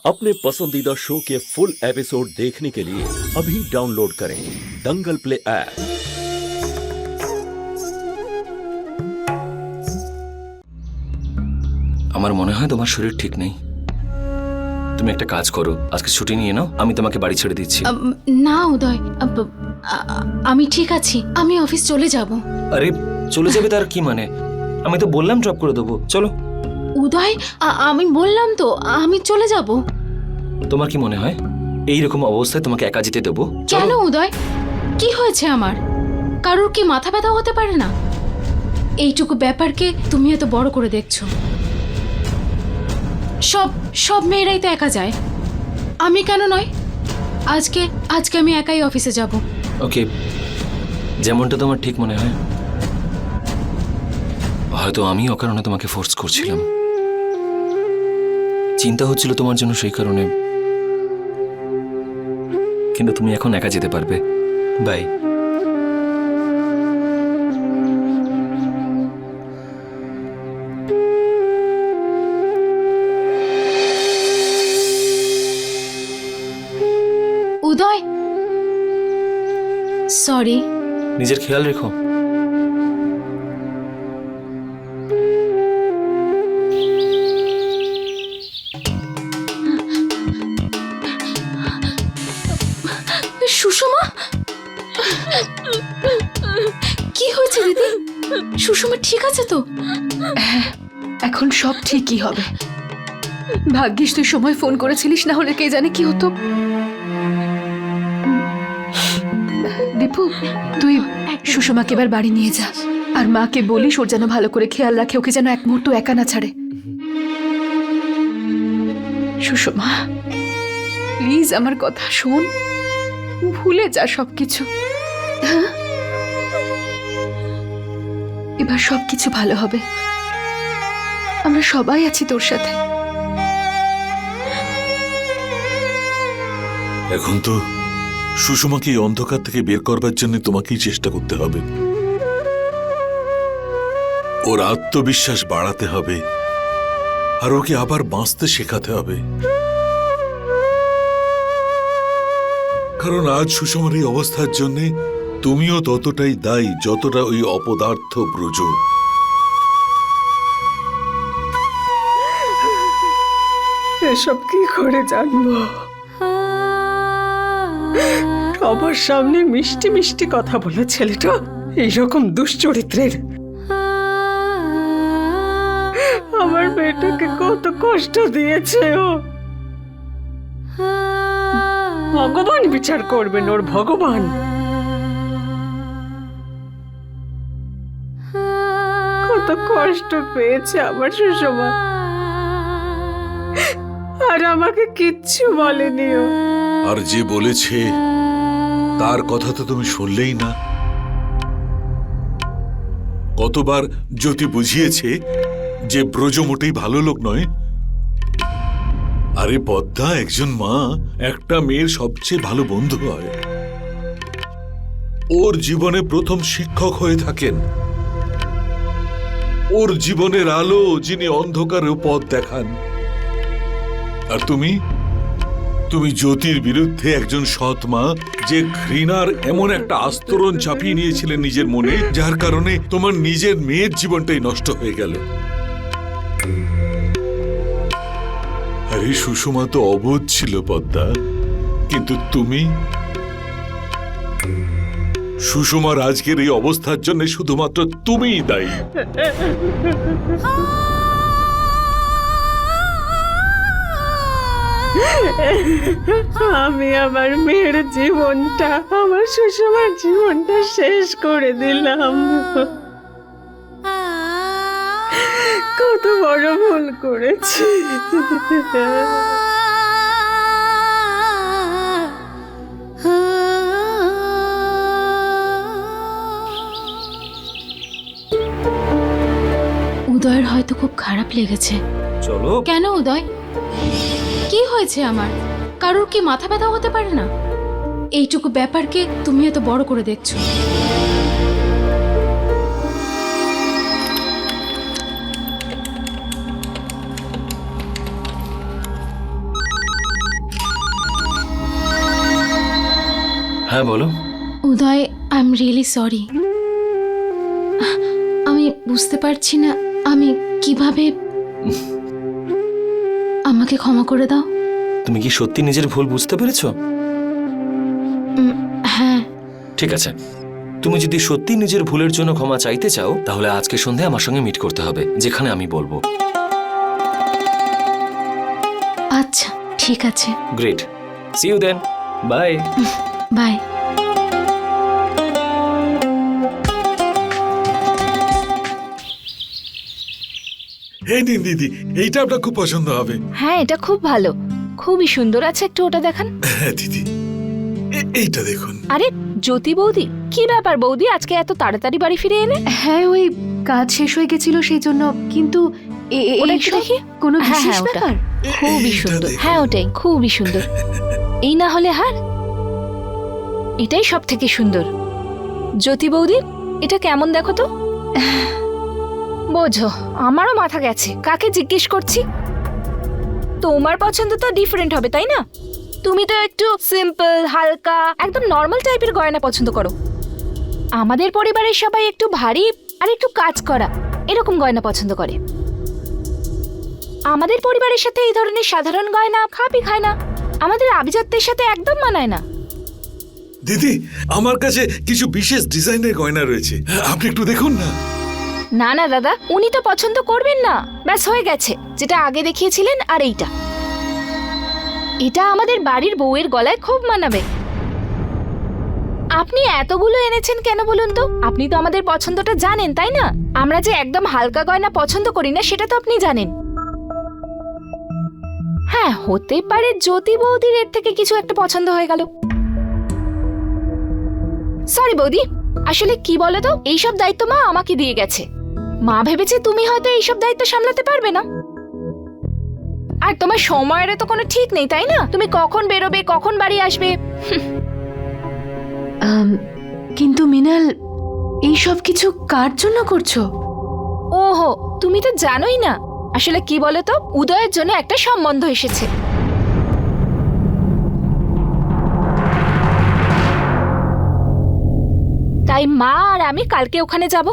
अपने पसंदीदा शो के फुल एपिसोड देखने के लिए अभी डाउनलोड करें दंगल प्ले ऐप। আমার মনে হয় তোমার শরীর ঠিক নেই। তুমি একটা কাজ করো, আজকে ছুটি নিয়ে নাও, আমি তোমাকে বাড়ি ছেড়ে দিচ্ছি। না উদয়, আমি ঠিক আছি, আমি অফিস চলে যাব। আরে চলে যাবে তার কি মানে? আমি তো বললাম ড্রপ করে দেবো, চলো। উদয়, আমি বললাম তো আমি চলে যাব। তোমার কি মনে হয় এই রকম অবস্থায় তোমাকে একা যেতে দেবো? কেন উদয়, কি হয়েছে আমার? কারোর কি মাথা ব্যথা হতে পারে না? এইটুকু ব্যাপারকে তুমি এত বড় করে দেখছো। সব মেয়েরাই তো একা যায়, আমি কেন নয়? আজকে আমি একাই অফিসে যাব। ওকে, যেমনটা তোমার ঠিক মনে হয়। হয়তো আমি অকারণে তোমাকে ফোর্স করছিলাম, চিন্তা হচ্ছিল তোমার জন্য, সেই কারণে। কিন্তু তুমি এখন একা যেতে পারবে। বাই। Uday, sorry. নিজের খেয়াল রেখো। সুষমা, কি হয়েছে দিদি? সুষমা ঠিক আছে তো? এখন সব ঠিকই হবে। ভাগ্যিস তুই সময় ফোন করেছিলিস, না হলে কে জানে কি হতো। দীপু, তুই সুষমাকে এবার বাড়ি নিয়ে যা, আর মাকে বলিস ওর যেন ভালো করে খেয়াল রাখে, ওকে যেন এক মুহূর্ত একা না ছাড়ে। সুষমা প্লিজ আমার কথা শোন, ভুলে যা সবকিছু। হ্যাঁ, এবার সবকিছু ভালো হবে, আমরা সবাই আছি তোর সাথে। এখন তো সুষমাকে এই অন্ধকার থেকে বের করবার জন্য তোমাকেই চেষ্টা করতে হবে। ওর আত্মবিশ্বাস বাড়াতে হবে, আর ওকে আবার বাঁচতে শেখাতে হবে। কারণ আজ সুষমার এই অবস্থার জন্য তুমিও ততটাই দায়ী যতটা ওই অপদার্থ ব্রজ। এসব কি করে জানবো? সবার সামনে মিষ্টি মিষ্টি কথা বলে ছেলেটা এইরকম দুশ্চরিত্রের। আমার মেয়েটাকে কত কষ্ট দিয়েছে ও। ভগবান বিচার করবেন, ওর ভগবান। কত কষ্ট পেয়েছে আমার সুষমা, আর আমাকে কিচ্ছু বলেনি ও। আর যে বলেছে তার কথা তো তুমি শুনলেই না। কতবার জ্যোতি বুঝিয়েছে যে ব্রজ মোটেই ভালো লোক নয়। আরে পদ্মা, একজন মা একটা মেয়ের সবচেয়ে ভালো বন্ধু হয়। ওর জীবনে প্রথম শিক্ষক হয়ে থাকেন, ওর জীবনের আলো যিনি অন্ধকারেও পথ দেখান। আর তুমি জ্যোতির বিরুদ্ধে একজন সৎ মা, যে ঘৃণার এমন একটা আস্তরণ চাপিয়ে নিয়েছিলেন নিজের মনে, যার কারণে তোমার নিজের মেয়ের জীবনটাই নষ্ট হয়ে গেল। আরে সুষমা তো অবোধ ছিল পদ্মা, কিন্তু তুমি সুষমার আজকের এই অবস্থার জন্য শুধুমাত্র তুমিই দায়ী। আমি আমার মেয়ের জীবনটা, আমার সুষমার জীবনটা শেষ করে দিলাম। কত বড় ভুল করেছি। উদয়ের হয়তো খুব খারাপ লেগেছে। চলো। কেন উদয়, কি হয়েছে আমার? কারোর কি মাথা ব্যথা হতে পারে না? এইটুকু ব্যাপারকে তুমি এত বড় করে দেখছো। হ্যাঁ বলো। উদয়, আই এম রিয়েলি সরি। আমি বুঝতে পারছি না আমি কিভাবে। আমাকে ক্ষমা করে দাও। তুমি কি সত্যি নিজের ভুল বুঝতে পেরেছো? হ্যাঁ। ঠিক আছে, তুমি যদি সত্যি নিজের ভুলের জন্য ক্ষমা চাইতে চাও তাহলে আজকে সন্ধ্যায় আমার সঙ্গে মিট করতে হবে, যেখানে আমি বলবো। আচ্ছা ঠিক আছে। Great, see you then, bye. Bye. এই নিন দিদি, এইটা আপনার খুব পছন্দ হবে। হ্যাঁ, এটা খুব ভালো, খুবই সুন্দর আছে। একটু ওটা দেখান। হ্যাঁ দিদি, এইটা দেখুন। আরে জ্যোতি বৌদি, কি ব্যাপার বৌদি, আজকে এত তাড়াতাড়ি বাড়ি ফিরে এলে? হ্যাঁ, ওই কাজ শেষ হয়ে গেছিল সেই জন্য। কিন্তু ওটা একটু দেখি। কোনো বিশেষ ব্যাপার? খুবই এইটা সুন্দর। দেখুন। হ্যাঁ, ওটাই খুবই সুন্দর। এই না হলে হার, এটাই সব থেকে সুন্দর। জ্যোতি বৌদি, এটা কেমন দেখো তো। বোঝো, আমারও মাথা গেছে, কাকে জিজ্ঞেস করছি। তোমার পছন্দ তো ডিফারেন্ট হবে, তাই না? তুমি তো একটু সিম্পল, হালকা, একদম নর্মাল টাইপের গয়না পছন্দ করো। আমাদের পরিবারের সবাই একটু ভারী আর একটু কাজ করা এরকম গয়না পছন্দ করে। আমাদের পরিবারের সাথে এই ধরনের সাধারণ গয়না খাপই খায় না। আমাদের আভিজাত্যের সাথে একদম মানায় না। দিদি, আমার কাছে কিছু বিশেষ ডিজাইনের গয়না রয়েছে, আপনি একটু দেখুন না। না না দাদা, উনি তো পছন্দ করবেন না। ব্যাস হয়ে গেছে, যেটা আগে দেখিয়েছিলেন আর এইটা। এটা আমাদের বাড়ির বউয়ের গলায় খুব মানাবে। আপনি এতগুলো এনেছেন কেন বলুন তো? আপনি তো আমাদের পছন্দটা জানেন, তাই না? আমরা যে একদম হালকা গয়না পছন্দ করি না সেটা তো আপনি জানেন। হ্যাঁ, হতে পারে জ্যোতি বৌদির এর থেকে কিছু একটা পছন্দ হয়ে গেল। সরি বৌদি, আসলে কি বলো তো, এইসব দায়িত্ব মা আমাকে দিয়ে গেছে। মা ভেবেছে তুমি হয়তো এইসব দায়িত্ব সামলাতে পারবে না। আর তোমার সময়ের তো কোনো ঠিক নেই, তাই না? তুমি কখন বেরোবে, কখন বাড়ি আসবে। কিন্তু মিনাল, এইসব কিছু কার জন্য করছো? ওহো, তুমি তো জানোই না। আসলে কি বলো তো, উদয়ের জন্য একটা সম্বন্ধ এসেছে। তাই মা আর আমি কালকে ওখানে যাব।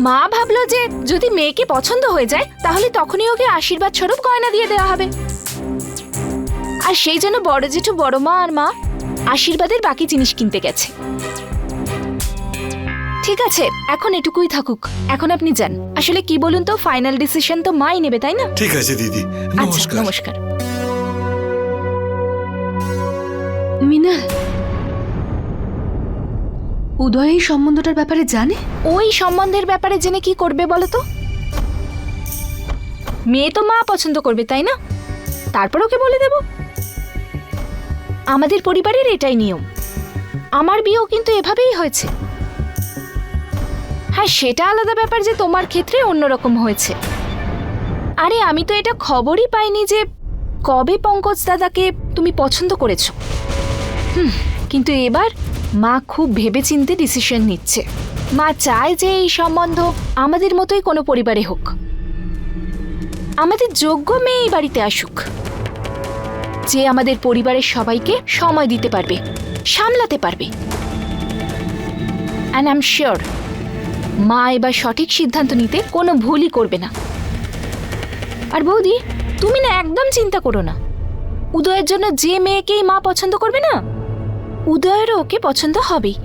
মা ভাবলো যে যদি মেয়েকে পছন্দ হয়ে যায় তাহলে তখনই ওকে আশীর্বাদ স্বরূপ গয়না দিয়ে দেওয়া হবে। আর সেই জন্য বড় জেঠু, বড় মা আর মা আশীর্বাদের বাকি জিনিস কিনতে গেছে। ঠিক আছে, এখন এটুকুই থাকুক। এখন আপনি যান। আসলে কি বলুন তো, ফাইনাল ডিসিশন তো মাই নেবে, তাই না? ঠিক আছে দিদি, আচ্ছা, নমস্কার। নমস্কার। মিনাল, উদয় এই সম্বন্ধটার ব্যাপারে জানে? ওই সম্বন্ধের ব্যাপারে জেনে কি করবে বলো তো? মেয়ে তো মা পছন্দ করবে, তাই না? তারপর ওকে বলে দেব। আমাদের পরিবারের এটাই নিয়ম। আমার বিয়েও কিন্তু এভাবেই হয়েছে। হ্যাঁ, সেটা আলাদা ব্যাপার যে তোমার ক্ষেত্রে অন্যরকম হয়েছে। আরে আমি তো এটা খবরই পাইনি যে কবে পঙ্কজ দাদাকে তুমি পছন্দ করেছো। কিন্তু এবার মা খুব ভেবেচিন্তে ডিসিশন নিচ্ছে। মা চায় যে এই সম্বন্ধ আমাদের মতোই কোনো পরিবারে হোক। আমাদের যোগ্য মেয়ে এই বাড়িতে আসুক, যে আমাদের পরিবারের সবাইকে সময় দিতে পারবে, সামলাতে পারবে। অ্যান্ড আই এম শিওর মা এবার সঠিক সিদ্ধান্ত নিতে কোনো ভুলই করবে না। আর বৌদি, তুমি না একদম চিন্তা করো না। উদয়ের জন্য যে মেয়েকেই মা পছন্দ করবে না, উদয়েরও ওকে পছন্দ হবেই।